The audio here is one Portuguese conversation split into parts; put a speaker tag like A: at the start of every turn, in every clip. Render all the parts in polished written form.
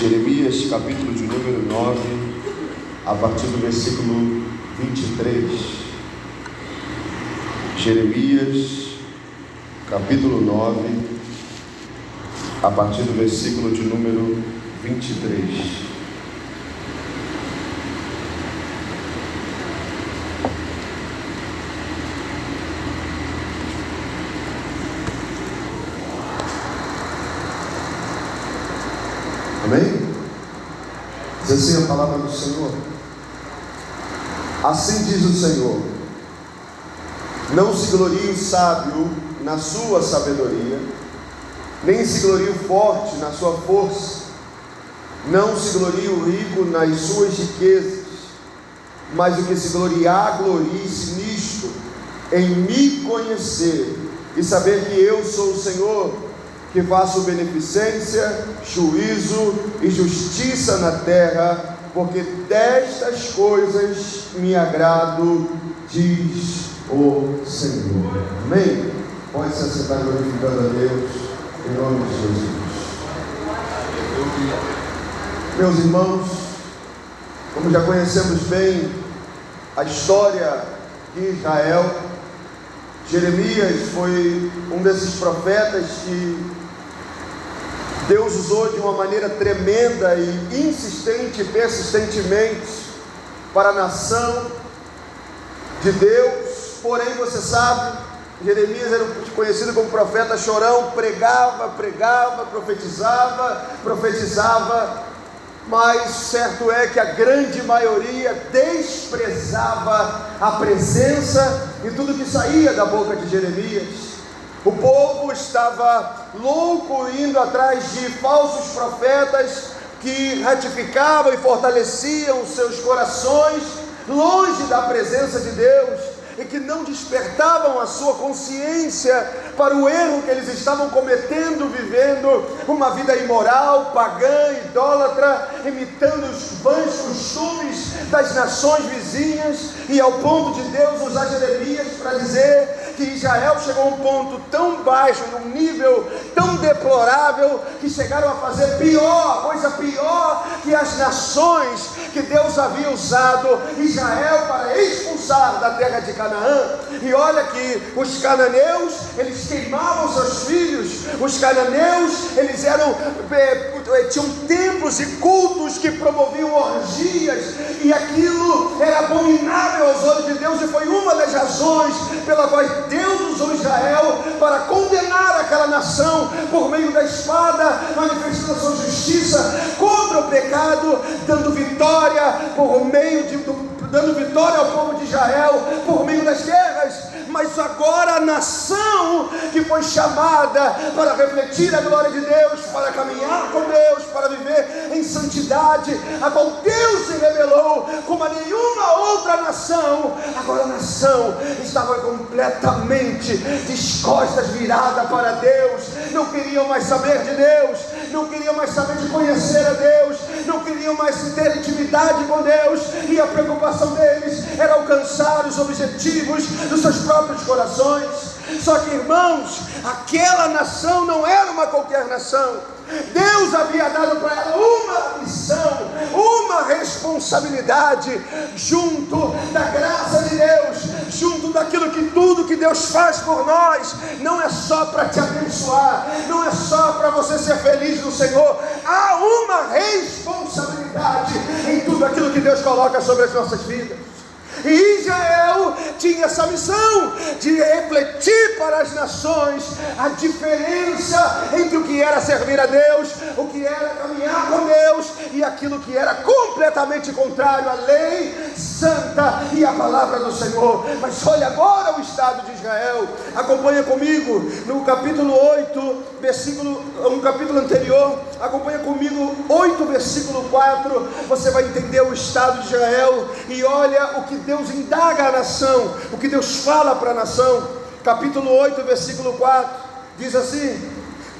A: Jeremias, capítulo de número 9, a partir do versículo 23. Jeremias, capítulo 9, a partir do versículo de número 23. Amém? Diz assim a palavra do Senhor. Assim diz o Senhor: não se glorie o sábio na sua sabedoria, nem se glorie o forte na sua força, não se glorie o rico nas suas riquezas, mas o que se gloriar, glorie-se nisto, em me conhecer e saber que eu sou o Senhor, que faço beneficência, juízo e justiça na terra, porque destas coisas me agrado, diz o Senhor. Amém? Pode se assentar glorificando a Deus, em nome de Jesus. Meus irmãos, como já conhecemos bem a história de Israel, Jeremias foi um desses profetas que Deus usou de uma maneira tremenda e insistente e persistentemente para a nação de Deus. Porém, você sabe, Jeremias era conhecido como profeta chorão, pregava, profetizava, mas certo é que a grande maioria desprezava a presença e tudo que saía da boca de Jeremias. O povo estava louco indo atrás de falsos profetas que ratificavam e fortaleciam os seus corações longe da presença de Deus e que não despertavam a sua consciência para o erro que eles estavam cometendo, vivendo uma vida imoral, pagã, idólatra, imitando os vãs costumes das nações vizinhas, e ao ponto de Deus usar Jeremias para dizer que Israel chegou a um ponto tão baixo, num nível tão deplorável, que chegaram a fazer coisa pior que as nações que Deus havia usado Israel para expulsar da terra de Canaã. E olha que os cananeus, eles queimavam seus filhos. Os cananeus, eles tinham templos e cultos que promoviam orgias, e aquilo era abominável aos olhos de Deus, e foi uma das razões pela qual Deus usou Israel para condenar aquela nação por meio da espada, manifestando a sua justiça contra o pecado, dando vitória ao povo de Israel por meio das guerras. Mas agora a nação que foi chamada para refletir a glória de Deus, para caminhar com Deus, para viver em santidade, a qual Deus se revelou como a nenhuma outra nação, agora a nação estava completamente de costas viradas para Deus. Não queriam mais saber de Deus, não queriam mais saber de conhecer a Deus, não queriam mais ter intimidade com Deus, e a preocupação deles era alcançar os objetivos dos seus próprios corações. Só que, irmãos, aquela nação não era uma qualquer nação. Deus havia dado para ela uma missão, uma responsabilidade, junto da graça de Deus, junto daquilo que tudo que Deus faz por nós, não é só para te abençoar, não é só para você ser feliz no Senhor. Há uma responsabilidade em tudo aquilo que Deus coloca sobre as nossas vidas. E Israel tinha essa missão de refletir para as nações a diferença entre o que era servir a Deus, o que era caminhar com Deus, e aquilo que era completamente contrário à lei santa e à palavra do Senhor. Mas olha agora o estado de Israel. Acompanha comigo no capítulo 8, um capítulo anterior. Acompanha comigo 8, versículo 4. Você vai entender o estado de Israel. E olha o que Deus indaga a nação, o que Deus fala para a nação. Capítulo 8, versículo 4, diz assim: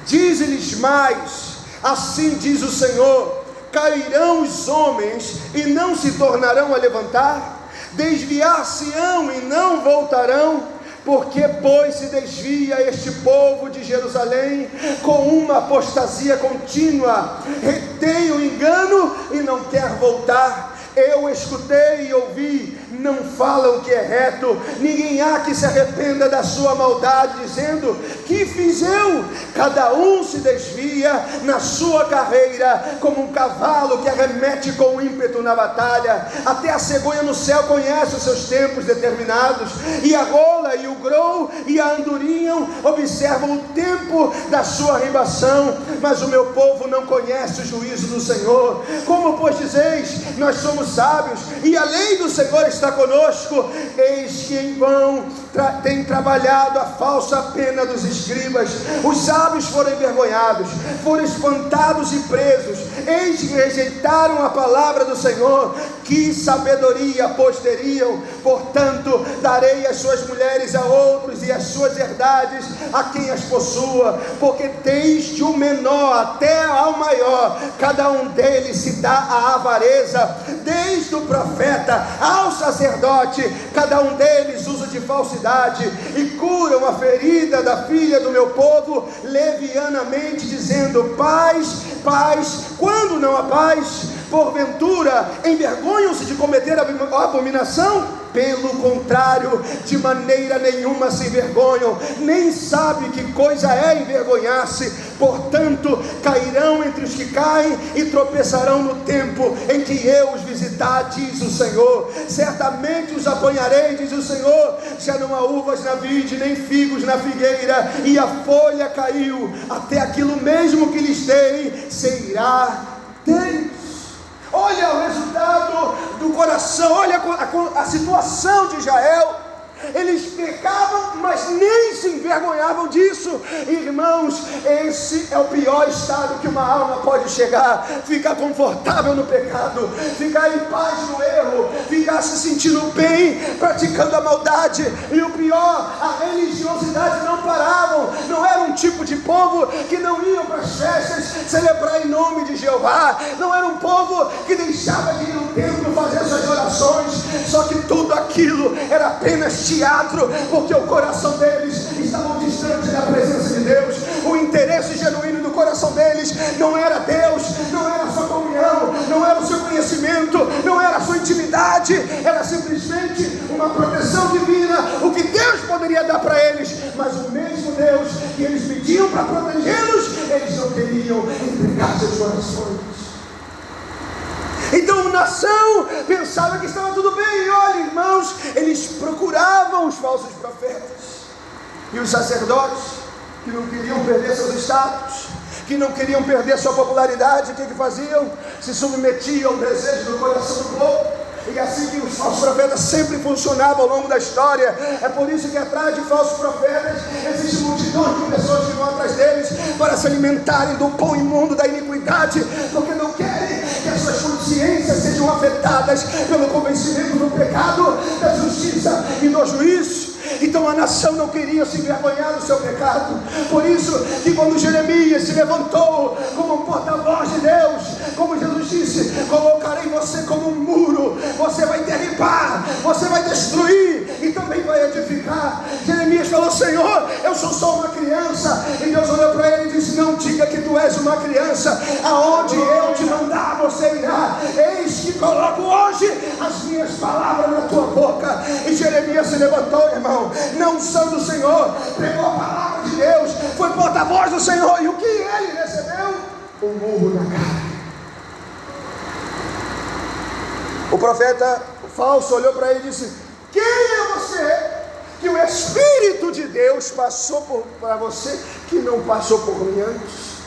A: dize-lhes mais, assim diz o Senhor: cairão os homens e não se tornarão a levantar, desviar-se-ão e não voltarão, Porque, pois, se desvia este povo de Jerusalém com uma apostasia contínua, retém o engano e não quer voltar. Eu escutei e ouvi, não falam que é reto, ninguém há que se arrependa da sua maldade, dizendo: que fiz eu? Cada um se desvia na sua carreira, como um cavalo que arremete com ímpeto na batalha. Até a cegonha no céu conhece os seus tempos determinados, e a rola e o grou e a andorinha observam o tempo da sua ribação, mas o meu povo não conhece o juízo do Senhor. Como, pois, dizeis: nós somos sábios, e a lei do Senhor está conosco? Eis que em vão tem trabalhado a falsa pena dos escribas. Os sábios foram envergonhados, foram espantados e presos. Eis que rejeitaram a palavra do Senhor. Que sabedoria pois teriam? Portanto, darei as suas mulheres a outros, e as suas herdades a quem as possua, porque desde o menor até ao maior, cada um deles se dá à avareza. Desde o profeta ao sacerdote, cada um deles usa de falsidade, e curam a ferida da filha do meu povo levianamente, dizendo: paz, paz, quando não há paz. Porventura envergonham-se de cometer a abominação? Pelo contrário, de maneira nenhuma se envergonham, nem sabe que coisa é envergonhar-se. Portanto, cairão entre os que caem e tropeçarão no tempo em que eu os visitar, diz o Senhor. Certamente os apanharei, diz o Senhor. Já não há uvas na vide, nem figos na figueira, e a folha caiu, até aquilo mesmo que lhes dei se irá deles. Olha o resultado do coração, olha a situação de Israel. Eles pecavam, mas nem se envergonhavam disso. Irmãos, esse é o pior estado que uma alma pode chegar: ficar confortável no pecado, ficar em paz no erro, ficar se sentindo bem praticando a maldade. E o pior, a religiosidade não paravam. Não era um tipo de povo que não iam para as festas celebrar em nome de Jeová. Não era um povo que deixava de ir no templo fazer suas orações. Só que tudo aquilo era apenas teatro, porque o coração deles estava distante da presença de Deus. O interesse genuíno do coração deles não era Deus, não era a sua comunhão, não era o seu conhecimento, não era a sua intimidade, era simplesmente uma proteção divina, o que Deus poderia dar para eles. Mas o mesmo Deus que eles pediam para protegê-los, eles não queriam entregar seus corações. Então a nação pensava que estava tudo bem. E olha, irmãos, eles procuravam os falsos profetas. E os sacerdotes, que não queriam perder seus status, que não queriam perder sua popularidade, o que faziam? Se submetiam ao desejo do coração do povo. E assim que os falsos profetas sempre funcionavam ao longo da história. É por isso que atrás de falsos profetas existe multidão de pessoas que vão atrás deles para se alimentarem do pão imundo da iniquidade, porque não querem que as suas consciências sejam afetadas pelo convencimento do pecado, da justiça e do juízo. Então a nação não queria se envergonhar do seu pecado. Por isso que quando Jeremias se levantou como um porta-voz de Deus, como Jesus disse: colocarei você como um muro, você vai derribar, você vai destruir e também vai edificar. Jeremias falou: Senhor, eu sou só uma criança. E Deus olhou para ele e disse: não diga que tu és uma criança, aonde eu te mandar você irá. Eis que coloco hoje as minhas palavras na tua boca. E Jeremias se levantou, irmão, na unção do Senhor, pregou a palavra de Deus, foi porta-voz do Senhor. E o que ele recebeu? Um murro na cara. O profeta falso olhou para ele e disse: quem é você que o Espírito de Deus passou para você que não passou por mim antes?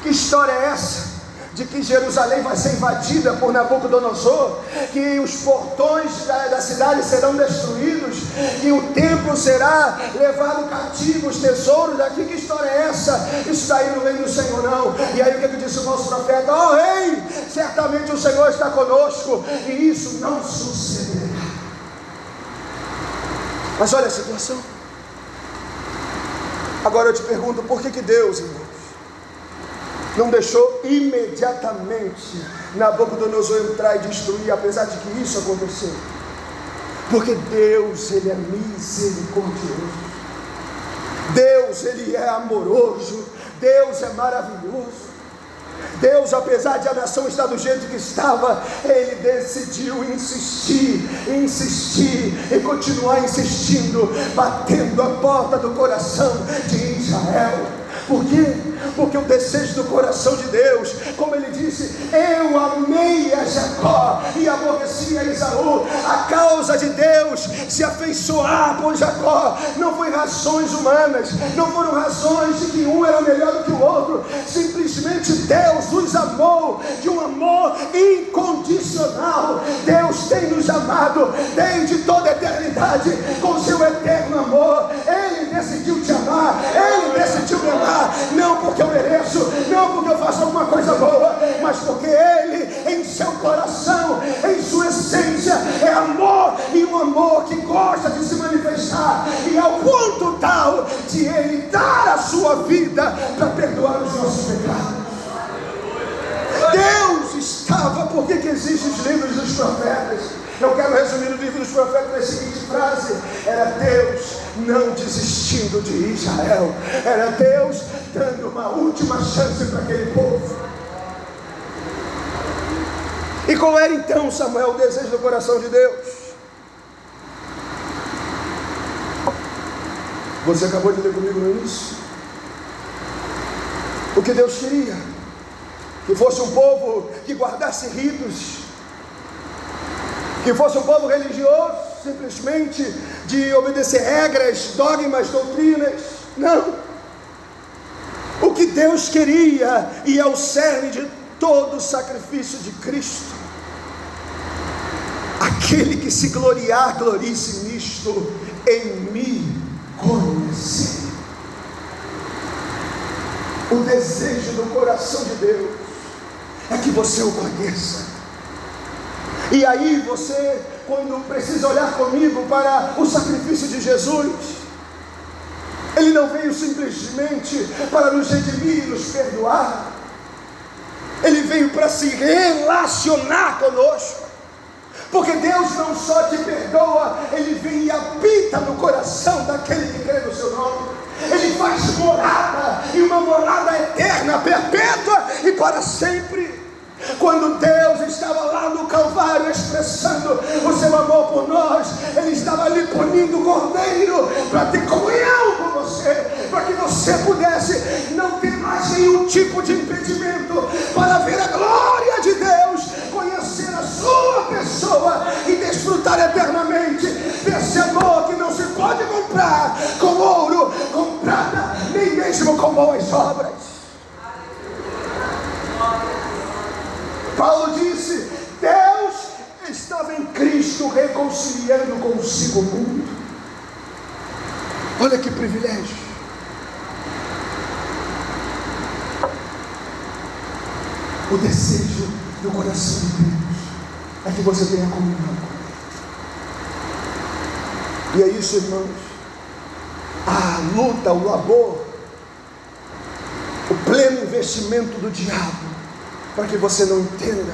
A: Que história é essa? De que Jerusalém vai ser invadida por Nabucodonosor, que os portões da cidade serão destruídos, que o templo será levado cativo, os tesouros daqui. Que história é essa? Isso daí não vem do Senhor, não. E aí o que disse o nosso profeta? Ó rei, certamente o Senhor está conosco, e isso não sucederá. Mas olha a situação. Agora eu te pergunto, por que Deus, irmão, não deixou imediatamente Nabucodonosor entrar e destruir, apesar de que isso aconteceu? Porque Deus, Ele é misericordioso. Deus, Ele é amoroso. Deus é maravilhoso. Deus, apesar de a nação estar do jeito que estava, Ele decidiu insistir e continuar insistindo, batendo a porta do coração de Israel. Por quê? Porque o desejo do coração de Deus, como Ele disse, eu amei a Jacó e aborreci a Esaú. A causa de Deus se afeiçoar por Jacó não foi razões humanas, não foram razões de que um era melhor do que o outro. Simplesmente Deus nos amou de um amor incondicional. Deus tem nos amado desde toda a eternidade com seu eterno amor. Ele decidiu te amar, Ele decidiu me amar, não porque eu mereço, não porque eu faço alguma coisa boa, mas porque Ele, em seu coração, em sua essência, é amor, e um amor que gosta de se manifestar, e ao ponto tal de Ele dar a sua vida para perdoar os nossos pecados. Deus estava, por que existem os livros dos profetas? Eu quero resumir o livro dos profetas na seguinte frase: era Deus não desistindo de Israel, era Deus dando uma última chance para aquele povo. E qual era então, Samuel, o desejo do coração de Deus? Você acabou de ler comigo no início. O que Deus queria? Que fosse um povo que guardasse ritos, que fosse um povo religioso, simplesmente de obedecer regras, dogmas, doutrinas. Não. O que Deus queria, e é o cerne de todo o sacrifício de Cristo: aquele que se gloriar, glorie-se nisto, em me conhecer. O desejo do coração de Deus é que você o conheça. E aí você, quando precisa olhar comigo para o sacrifício de Jesus, Ele não veio simplesmente para nos redimir, nos perdoar. Ele veio para se relacionar conosco. Porque Deus não só te perdoa, Ele vem e habita no coração daquele que crê no seu nome. Ele faz morada, e uma morada eterna, perpétua e para sempre. Quando Deus estava lá no Calvário expressando o seu amor por nós, Ele estava ali punindo o cordeiro para ter comunhão com você, para que você pudesse não ter mais nenhum tipo de impedimento para ver a glória de Deus, conhecer a sua pessoa e desfrutar eternamente desse amor que não se pode comprar com ouro, com prata, nem mesmo com boas obras. Paulo disse: Deus estava em Cristo reconciliando consigo o mundo. Olha que privilégio. O desejo do coração de Deus é que você tenha comunhão com Ele. E é isso, irmãos. A luta, o labor, o pleno investimento do diabo, para que você não entenda,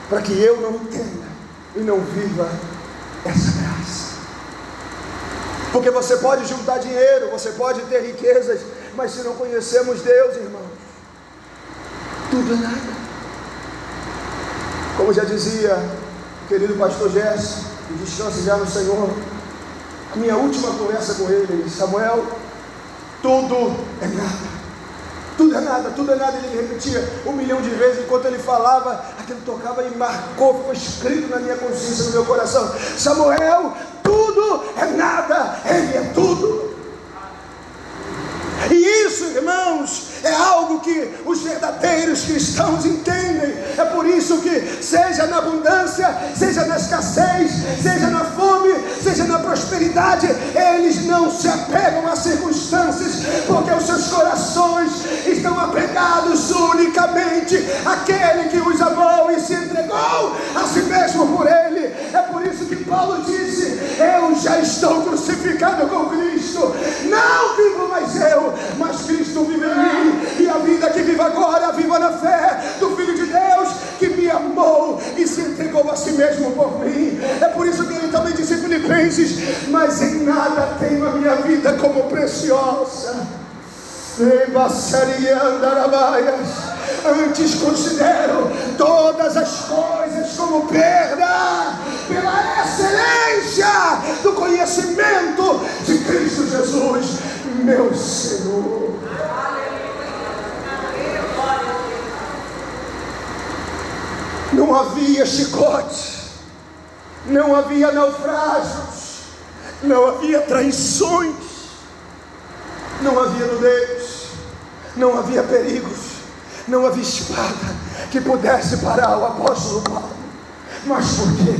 A: para que eu não entenda e não viva essa graça. Porque você pode juntar dinheiro, você pode ter riquezas, mas se não conhecemos Deus, irmãos, tudo é nada. Como já dizia o querido pastor Gerson, que descansa já no Senhor, a minha última conversa com ele: Samuel, tudo é nada. Tudo é nada, tudo é nada. Ele me repetia 1 milhão de vezes. Enquanto ele falava, aquilo tocava e marcou, ficou escrito na minha consciência, no meu coração: Samuel, tudo é nada, Ele é tudo. E isso, irmãos, é algo que os verdadeiros cristãos entendem. É por isso que, seja na abundância, seja na escassez, seja na fome, seja na prosperidade, eles não se apegam às circunstâncias, porque os seus corações estão apegados unicamente àquele que os amou e se entregou a si mesmo por Ele. É por isso que Paulo disse: eu já estou crucificado com Cristo, não vivo mais eu, mas Cristo vive em mim, e a vida que vivo agora, viva na fé do Filho de Deus, que me amou e se entregou a si mesmo por mim. É por isso que ele também disse em Filipenses vezes, mas em nada tenho a minha vida como preciosa. Antes considero todas as coisas como perda, pela excelência do conhecimento de Cristo Jesus, meu Senhor. Não havia chicote, não havia naufrágios, não havia traições, não havia nudez, não havia perigos, não havia espada que pudesse parar o apóstolo Paulo. Mas por quê?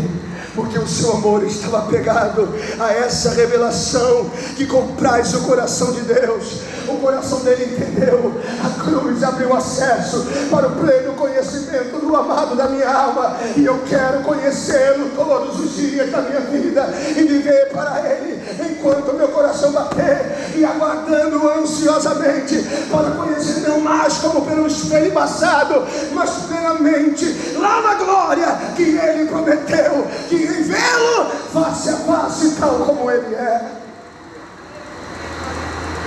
A: Porque o seu amor estava apegado a essa revelação que compraz o coração de Deus. O coração dele entendeu, a cruz abriu acesso para o pleno conhecimento do amado da minha alma, e eu quero conhecê-lo todos os dias da minha vida e viver para ele enquanto meu coração bater, e aguardando ansiosamente para conhecer não mais como pelo espelho embaçado, mas plenamente lá na glória que ele prometeu, que em vê-lo face a face tal como ele é.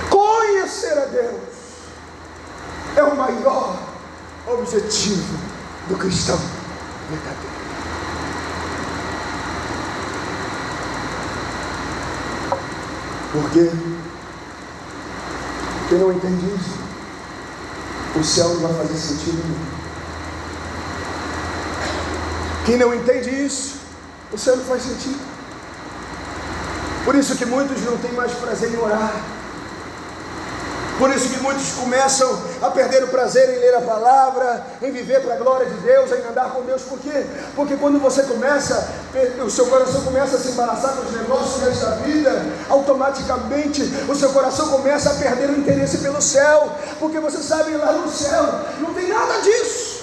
A: Conhecer a Deus é o maior objetivo do cristão verdadeiro. Por quê? Quem não entende isso, o céu não vai fazer sentido nenhum. Quem não entende isso, o céu não faz sentido. Por isso que muitos não têm mais prazer em orar. Por isso que muitos começam a perder o prazer em ler a palavra, em viver para a glória de Deus, em andar com Deus. Por quê? Porque quando você começa, o seu coração começa a se embaraçar com os negócios desta vida, automaticamente o seu coração começa a perder o interesse pelo céu, porque você sabe, lá no céu não tem nada disso.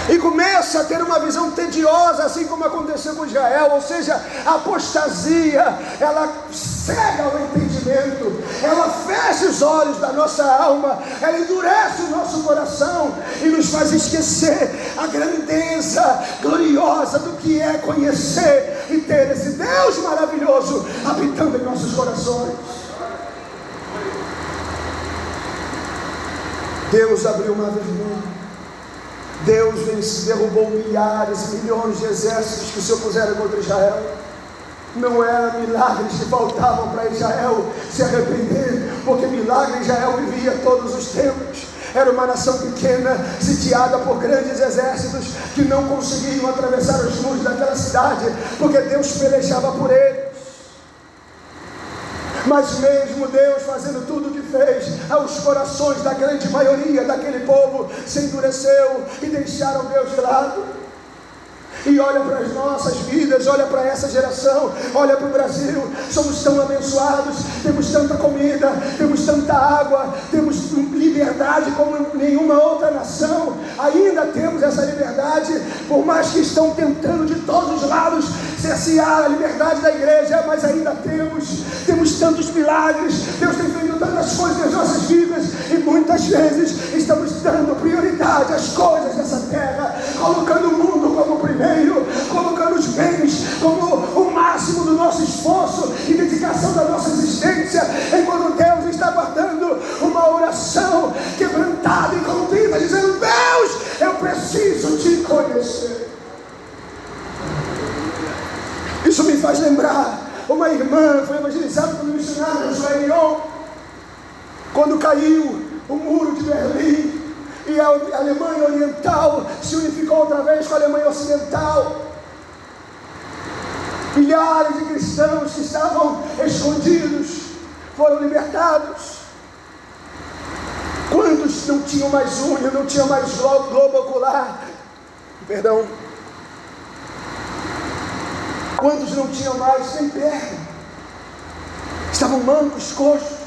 A: E começa a ter uma visão tediosa, assim como aconteceu com Israel, ou seja, a apostasia, ela cega o entendimento, ela fecha os olhos da nossa alma, ela endurece o nosso coração e nos faz esquecer a grandeza gloriosa do que é conhecer e ter esse Deus maravilhoso habitando em nossos corações. Deus abriu o mar vermelho. Deus derrubou milhares e milhões de exércitos que se opuseram contra Israel. Não eram milagres que faltavam para Israel se arrepender, porque milagre Israel vivia todos os tempos. Era uma nação pequena, sitiada por grandes exércitos que não conseguiam atravessar os muros daquela cidade, porque Deus pelejava por eles. Mas mesmo Deus fazendo tudo o que fez, os corações da grande maioria daquele povo se endureceu e deixaram Deus de lado. E olha para as nossas vidas, olha para essa geração, olha para o Brasil. Somos tão abençoados, temos tanta comida, temos tanta água, temos liberdade como nenhuma outra nação. Ainda temos essa liberdade, por mais que estão tentando de todos os lados cercear a liberdade da igreja, mas ainda temos tantos milagres. Deus tem feito tantas coisas nas nossas vidas, e muitas vezes estamos dando prioridade às coisas dessa terra, colocando o mundo como primeiro, colocando os bens como o máximo do nosso esforço e dedicação da nossa existência, enquanto Deus está guardando uma oração quebrantada e contrita, dizendo: Deus, eu preciso te conhecer. Isso me faz lembrar, uma irmã foi evangelizada pelo missionário Josué Lyon, quando caiu o muro de Berlim e a Alemanha Oriental se unificou outra vez com a Alemanha Ocidental. Milhares de cristãos que estavam escondidos foram libertados. Quantos não tinham mais unha, não tinham mais globo ocular? Perdão. Quantos não tinham mais nem perna? Estavam mancos, coxos,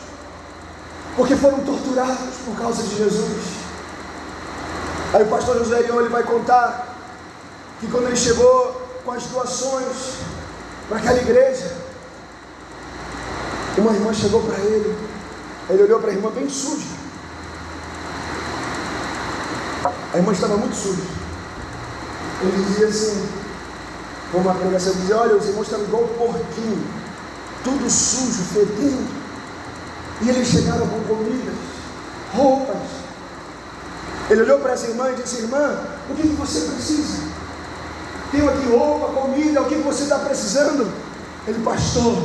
A: porque foram torturados por causa de Jesus. Aí o pastor José Lyon, ele vai contar que quando ele chegou com as doações para aquela igreja, uma irmã chegou para ele. Ele olhou para a irmã bem suja. A irmã estava muito suja. Ele dizia assim: Uma pregação dizia: olha, os irmãos estavam igual um porquinho, tudo sujo, fedendo. E eles chegaram com comidas, roupas. Ele olhou para essa irmã e disse: irmã, o que você precisa? Tenho aqui roupa, comida, o que você está precisando? Ele: pastor,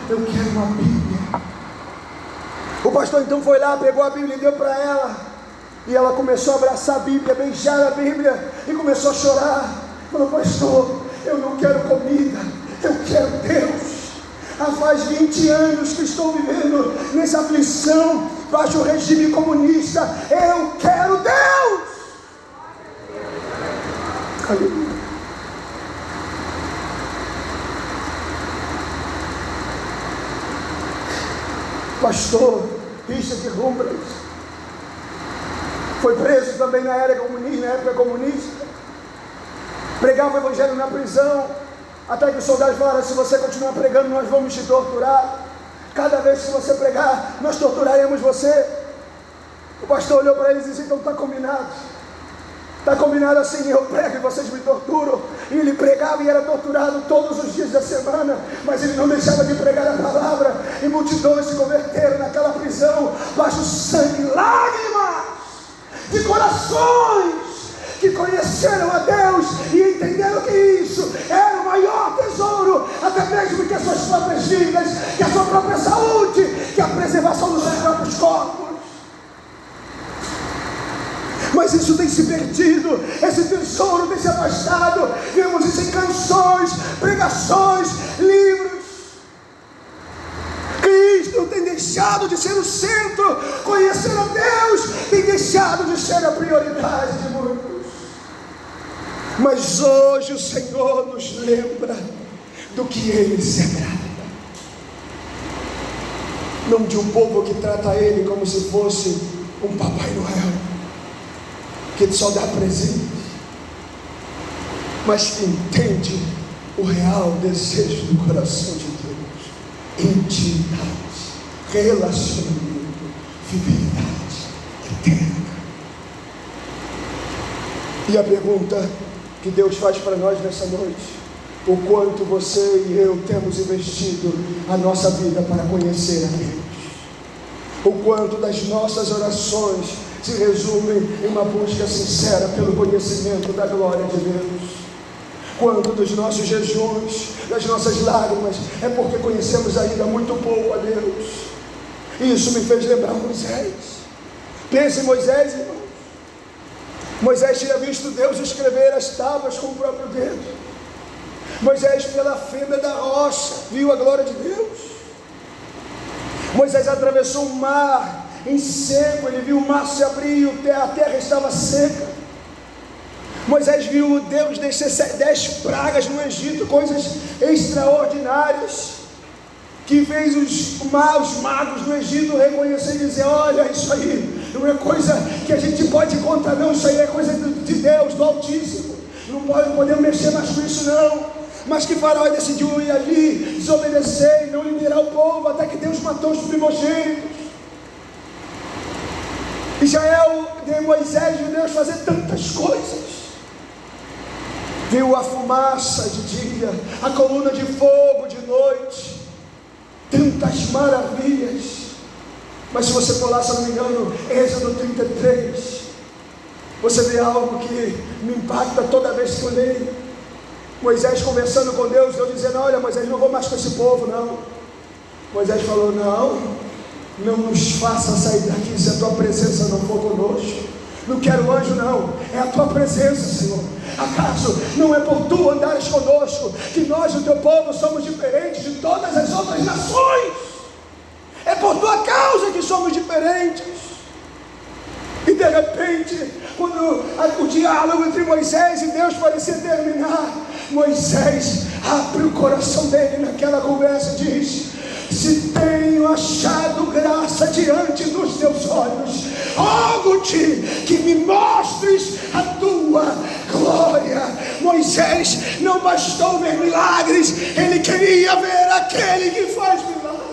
A: eu quero uma Bíblia. O pastor então foi lá, pegou a Bíblia e deu para ela. E ela começou a abraçar a Bíblia, beijar a Bíblia e começou a chorar. Falou: pastor, eu não quero comida, eu quero Deus. Faz 20 anos que estou vivendo nessa aflição, baixo o regime comunista. Eu quero Deus. Aleluia. Pastor Richard Rumbras foi preso também na época comunista. Pregava o evangelho na prisão, até que os soldados falaram: se você continuar pregando, nós vamos te torturar. Cada vez que você pregar, nós torturaremos você. O pastor olhou para eles e disse: então está combinado. Está combinado assim, eu prego e vocês me torturam. E ele pregava e era torturado todos os dias da semana, mas ele não deixava de pregar a palavra. E multidões se converteram naquela prisão, baixo sangue, lágrimas de corações que conheceram a Deus e entenderam que isso era o maior tesouro, até mesmo que as suas próprias vidas, que a sua própria saúde, que a preservação dos seus próprios corpos. Mas isso tem se perdido, esse tesouro tem se afastado. Vemos isso em canções, pregações, livros. Cristo tem deixado de ser o centro, conhecer a Deus tem deixado de ser a prioridade de muitos. Mas hoje o Senhor nos lembra do que Ele se agrada. Não de um povo que trata Ele como se fosse um Papai Noel, que só dá presente, mas que entende o real desejo do coração de Deus: intimidade, relacionamento, fidelidade eterna. E a pergunta que Deus faz para nós nessa noite: o quanto você e eu temos investido a nossa vida para conhecer a Deus? O quanto das nossas orações se resumem em uma busca sincera pelo conhecimento da glória de Deus? Quanto dos nossos jejuns, das nossas lágrimas, é porque conhecemos ainda muito pouco a Deus? Isso me fez lembrar Moisés. Pense em Moisés, irmão. Moisés tinha visto Deus escrever as tábuas com o próprio dedo. Moisés, pela fenda da rocha, viu a glória de Deus. Moisés atravessou o mar em seco, ele viu o mar se abrir e a terra estava seca. Moisés viu Deus descer 10 pragas no Egito, coisas extraordinárias, que fez os magos do Egito reconhecer e dizer: olha, isso aí não é coisa que a gente pode contar, não, isso aí é coisa de Deus, do Altíssimo, não podemos mexer mais com isso não. Mas que Faraó decidiu ir ali, desobedecer e não liberar o povo, até que Deus matou os primogênitos. Israel, de Moisés, viu Deus fazer tantas coisas. Viu a fumaça de dia, a coluna de fogo de noite, tantas maravilhas. Mas se você for lá, se eu não me engano, Êxodo 33, você vê algo que me impacta toda vez que eu leio. Moisés conversando com Deus, Deus dizendo: olha, Moisés, não vou mais com esse povo não. Moisés falou: não nos faça sair daqui se a tua presença não for conosco. Não quero anjo não, é a tua presença, Senhor. Acaso não é por tu andares conosco que nós, o teu povo, somos diferentes de todas as outras nações? É por tua causa que somos diferentes. E de repente, quando o diálogo entre Moisés e Deus parecia terminar, Moisés abre o coração dele naquela conversa e diz: se tenho achado graça diante dos teus olhos, rogo-te que me mostres a tua glória. Moisés não bastou ver milagres, ele queria ver aquele que faz milagres.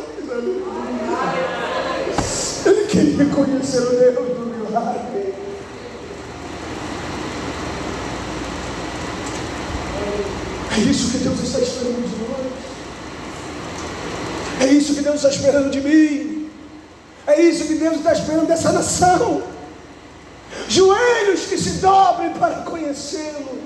A: Ele queria conhecer o Deus do milagre. É isso que Deus está esperando de nós. É isso que Deus está esperando de mim. É isso que Deus está esperando dessa nação. Joelhos que se dobrem para conhecê-lo.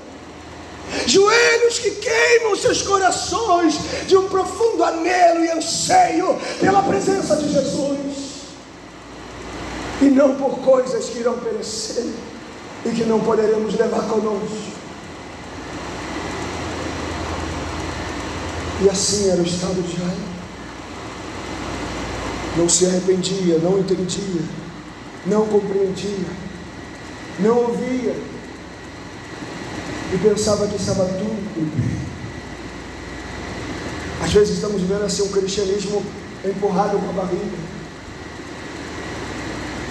A: Joelhos que queimam seus corações de um profundo anelo e anseio pela presença de Jesus. E não por coisas que irão perecer e que não poderemos levar conosco. E assim era o estado de Israel. Não se arrependia, não entendia, não compreendia, não ouvia, e pensava que estava tudo bem. Às vezes estamos vendo assim um cristianismo empurrado com a barriga.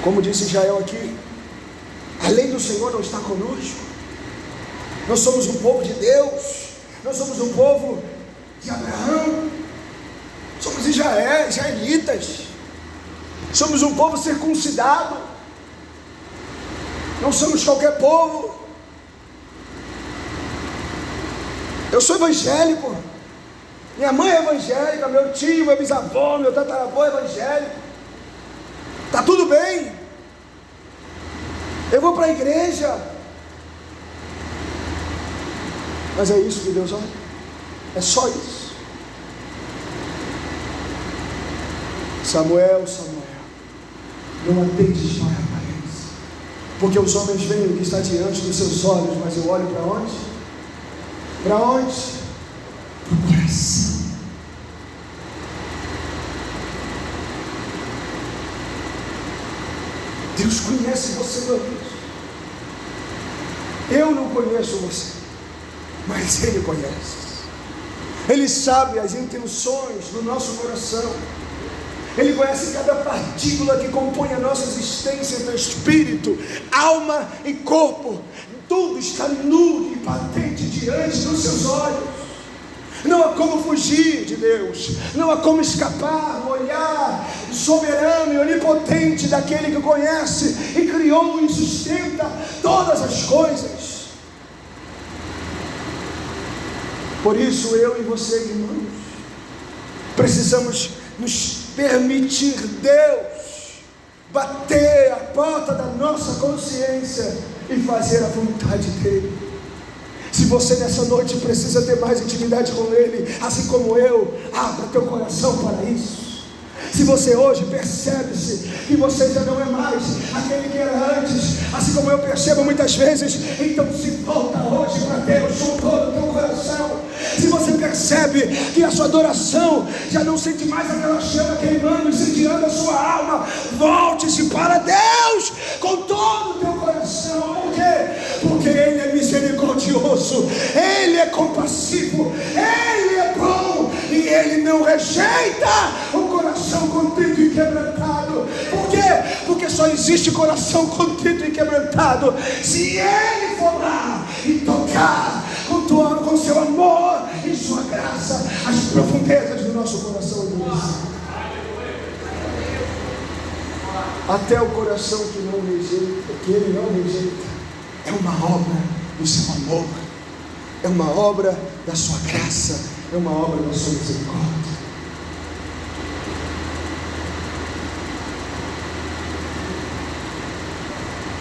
A: Como disse Israel aqui, a lei do Senhor não está conosco. Nós somos um povo de Deus, nós somos um povo de Abraão, somos israelitas, somos um povo circuncidado, não somos qualquer povo. Eu sou evangélico, minha mãe é evangélica, meu tio, meu bisavô, meu tataravô é evangélico, está tudo bem, eu vou para a igreja, mas é isso que Deus olha? É só isso. Samuel, não atentes para a aparência, porque os homens veem o que está diante dos seus olhos, mas eu olho para onde? Para onde? Para o coração. Deus conhece você, meu Deus. Eu não conheço você, mas Ele conhece. Ele sabe as intenções do nosso coração. Ele conhece cada partícula que compõe a nossa existência entre espírito, alma e corpo. Tudo está nu e patente diante dos seus olhos. Não há como fugir de Deus, não há como escapar do olhar soberano e onipotente daquele que conhece e criou e sustenta todas as coisas. Por isso eu e você, irmãos, precisamos nos permitir Deus bater a porta da nossa consciência e fazer a vontade dEle. Se você nessa noite precisa ter mais intimidade com Ele, assim como eu, abra teu coração para isso. Se você hoje percebe-se que você já não é mais aquele que era antes, assim como eu percebo muitas vezes, então se volta hoje para Deus com todo o teu coração. Se você percebe que a sua adoração já não sente mais aquela chama queimando, incendiando a sua alma, volte-se para Deus com todo o teu coração. Por quê? Porque Ele é misericordioso, Ele é compassivo, Ele é bom e Ele não rejeita o coração contrito e quebrantado. Por quê? Porque só existe coração contrito e quebrantado se Ele for lá e tocar com seu amor e sua graça as profundezas do nosso coração e do nosso. Até o coração que não rejeita, que Ele não rejeita, é uma obra do seu amor, é uma obra da sua graça, é uma obra da sua misericórdia.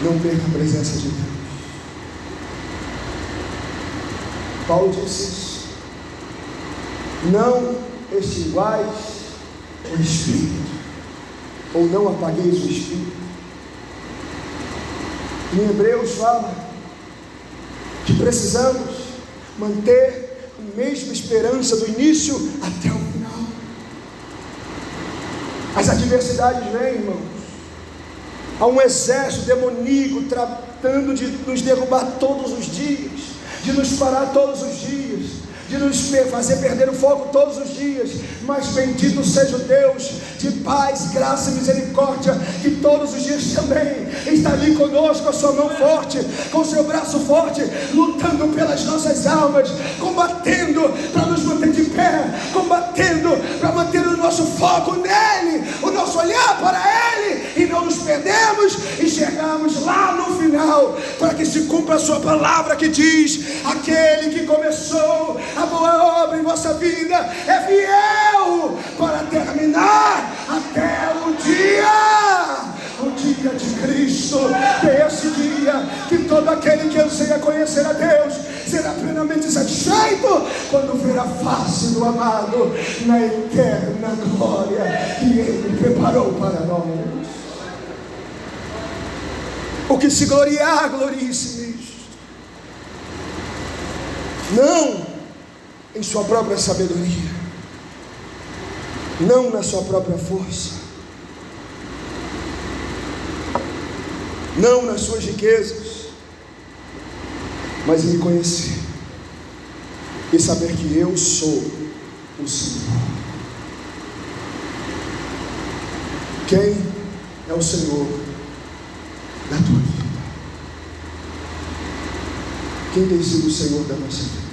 A: Não perca a presença de Deus. Paulo disse isso. Não extinguais o Espírito, ou não apagueis o Espírito. Em Hebreus fala que precisamos manter a mesma esperança do início até o final. As adversidades vêm, irmãos. Há um exército demoníaco tratando de nos derrubar todos os dias, de nos parar todos os dias, de nos fazer perder o foco todos os dias. Mas bendito seja o Deus de paz, graça e misericórdia, que todos os dias também está ali conosco, com a sua mão forte, com o seu braço forte, lutando pelas nossas almas, combatendo para nos manter de pé, combatendo para manter o nosso foco nele, o nosso olhar para ele, e não nos perdemos e chegamos lá no final para que se cumpra a sua palavra que diz: aquele que começou a boa obra em vossa vida é fiel para terminar até o dia de Cristo, que é esse dia que todo aquele que anseia conhecer a Deus será plenamente satisfeito quando ver a face do amado na eterna glória que Ele preparou para nós. O que se gloriar, glorie-se nisto, não em sua própria sabedoria, não na sua própria força, não nas suas riquezas, mas em me conhecer e saber que eu sou o Senhor. Quem é o Senhor da tua vida? Quem tem sido o Senhor da nossa vida?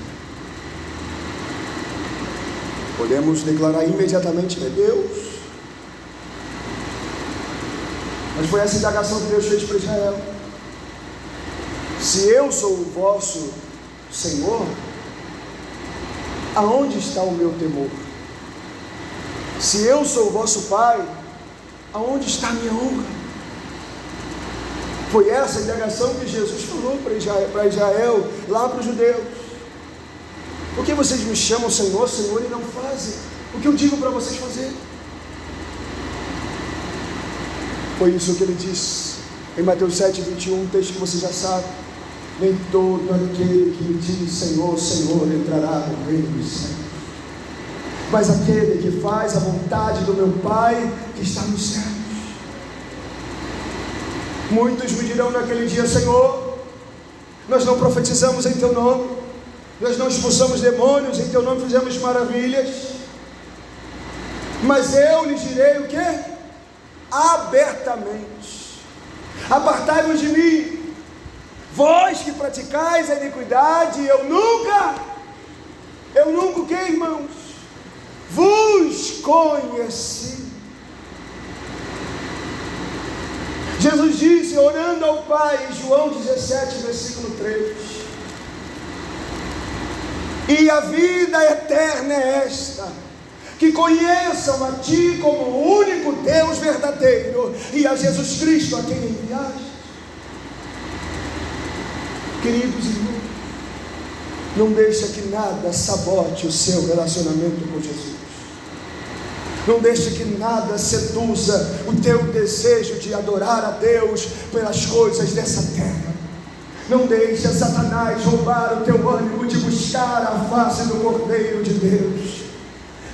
A: Podemos declarar imediatamente: é Deus. Mas foi essa indagação que Deus fez para Israel: se eu sou o vosso Senhor, aonde está o meu temor? Se eu sou o vosso Pai, aonde está a minha honra? Foi essa a indagação que Jesus falou para Israel, lá para os judeus: por que vocês me chamam Senhor, Senhor, e não fazem o que eu digo para vocês fazerem? Foi isso que ele disse em Mateus 7:21, um texto que você já sabe: nem todo aquele que me diz Senhor, Senhor entrará no reino dos céus, mas aquele que faz a vontade do meu Pai que está nos céus. Muitos me dirão naquele dia: Senhor, nós não profetizamos em teu nome, nós não expulsamos demônios em teu nome, fizemos maravilhas. Mas eu lhes direi o quê? Abertamente: apartai-vos de mim, vós que praticais a iniquidade, eu nunca o que, irmãos? Vos conheci. Jesus disse, orando ao Pai, em João 17, versículo 3: e a vida eterna é esta, que conheçam a Ti como o único Deus verdadeiro e a Jesus Cristo a quem enviaste. Queridos irmãos, não deixa que nada sabote o seu relacionamento com Jesus. Não deixe que nada seduza o teu desejo de adorar a Deus pelas coisas dessa terra. Não deixe Satanás roubar o teu ânimo de buscar a face do Cordeiro de Deus.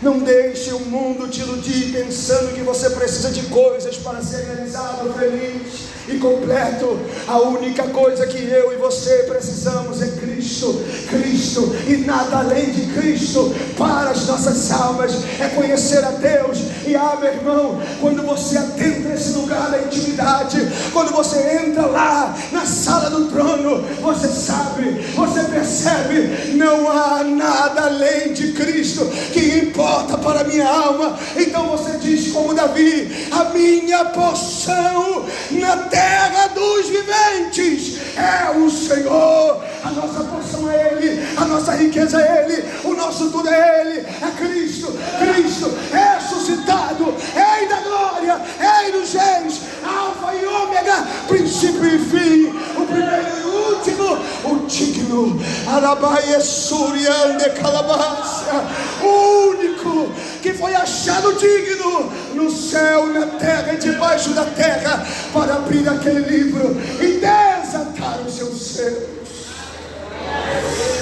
A: Não deixe o mundo te iludir pensando que você precisa de coisas para ser realizado, feliz e completo. A única coisa que eu e você precisamos é Cristo. Cristo e nada além de Cristo para as nossas almas. É conhecer a Deus. E meu irmão, quando você adentra esse lugar da intimidade, quando você entra lá na sala do trono, você sabe, você percebe, não há nada além de Cristo que importa para a minha alma. Então você diz como Davi: a minha porção na terra dos viventes é o Senhor. A nossa porção é Ele, a nossa riqueza é Ele, o nosso tudo é Ele, é Cristo. Cristo ressuscitado, Rei da glória, Rei dos reis, Alfa e Ômega, princípio e fim, o primeiro e o último, o digno, Arabaia Suriande Calabácia, o único que foi achado digno no céu, na terra e debaixo da terra, para abrir aquele livro e desatar os seus selos.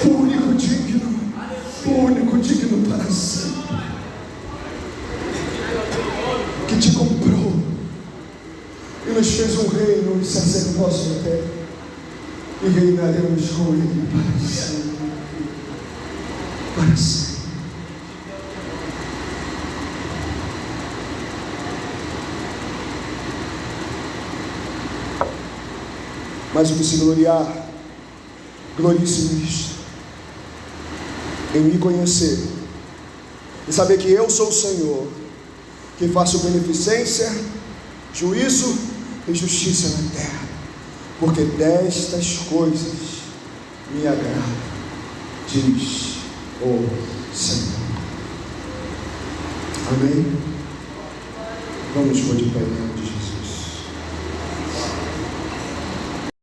A: O único digno para sempre, que te comprou e nos fez um reino e sacerdócio na terra, e reinaremos com Ele para sempre. Para sempre. Mas o que se gloriar, glorie-se nisto, em me conhecer e saber que eu sou o Senhor, que faço beneficência, juízo e justiça na terra. porque destas coisas me agrada, diz o Senhor. Amém? Vamos pôr de pé.